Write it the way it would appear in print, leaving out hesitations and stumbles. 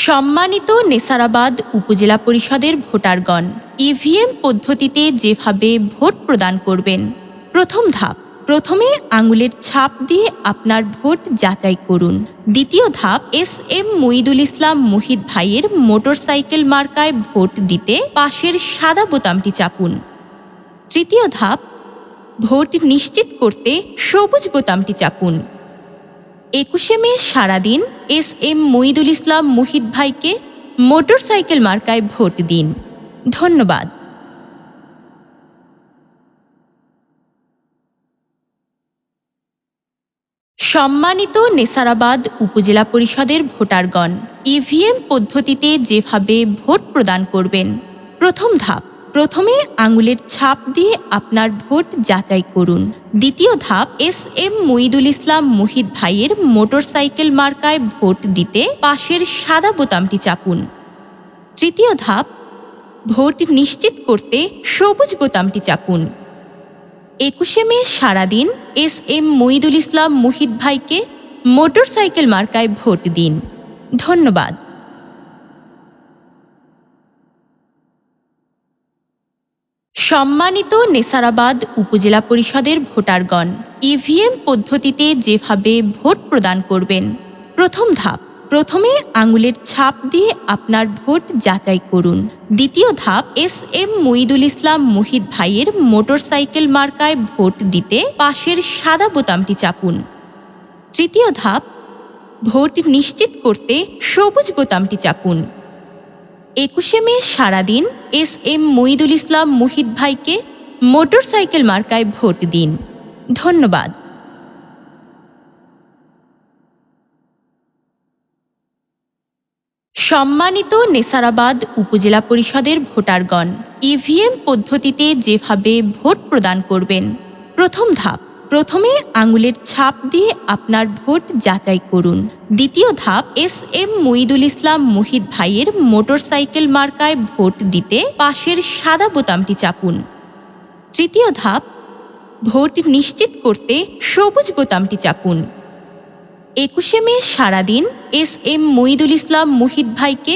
সম্মানিত নেসারাবাদ উপজেলা পরিষদের ভোটারগণ, ইভিএম পদ্ধতিতে যেভাবে ভোট প্রদান করবেন। প্রথম ধাপ, প্রথমে আঙুলের ছাপ দিয়ে আপনার ভোট যাচাই করুন। দ্বিতীয় ধাপ, এস.এম. মুইদুল ইসলাম মুহিত ভাইয়ের মোটরসাইকেল মার্কায় ভোট দিতে পাশের সাদা বোতামটি চাপুন। তৃতীয় ধাপ, ভোট নিশ্চিত করতে সবুজ বোতামটি চাপুন। 21শে মে সারাদিন এস.এম. মুইদুল ইসলাম মুহিত ভাইকে মোটরসাইকেল মার্কায় ভোট দিন। ধন্যবাদ। সম্মানিত নেসারাবাদ উপজেলা পরিষদের ভোটারগণ, ইভিএম পদ্ধতিতে যেভাবে ভোট প্রদান করবেন। প্রথম ধাপ, প্রথমে আঙুলের ছাপ দিয়ে আপনার ভোট যাচাই করুন। দ্বিতীয় ধাপ, এস.এম. মুইদুল ইসলাম মুহিত ভাইয়ের মোটরসাইকেল মার্কায় ভোট দিতে পাশের সাদা বোতামটি চাপুন। তৃতীয় ধাপ, ভোট নিশ্চিত করতে সবুজ বোতামটি চাপুন। 21শে মে সারাদিন এস.এম. মুইদুল ইসলাম মুহিত ভাইকে মোটরসাইকেল মার্কায় ভোট দিন। ধন্যবাদ। সম্মানিত নেসারাবাদ উপজেলা পরিষদের ভোটারগণ, ইভিএম পদ্ধতিতে যেভাবে ভোট প্রদান করবেন। প্রথম ধাপ, প্রথমে আঙুলের ছাপ দিয়ে আপনার ভোট যাচাই করুন। দ্বিতীয় ধাপ, এস.এম. মুইদুল ইসলাম মুহিত ভাইয়ের মোটরসাইকেল মার্কায় ভোট দিতে পাশের সাদা বোতামটি চাপুন। তৃতীয় ধাপ, ভোট নিশ্চিত করতে সবুজ বোতামটি চাপুন। 21শে মে সারাদিন এস.এম. মুইদুল ইসলাম মুহিত ভাইকে মোটরসাইকেল মার্কায় ভোট দিন। ধন্যবাদ। সম্মানিত নেসারাবাদ উপজেলা পরিষদের ভোটারগণ, ইভিএম পদ্ধতিতে যেভাবে ভোট প্রদান করবেন। প্রথম ধাপ, প্রথমে আঙুলের ছাপ দিয়ে আপনার ভোট যাচাই করুন। দ্বিতীয় ধাপ, এস.এম. মুইদুল ইসলাম মুহিত ভাইয়ের মোটরসাইকেল মার্কায় ভোট দিতে পাশের সাদা বোতামটি চাপুন। তৃতীয় ধাপ, ভোট নিশ্চিত করতে সবুজ বোতামটি চাপুন। 21শে মে সারাদিন এস.এম. মুইদুল ইসলাম মুহিত ভাইকে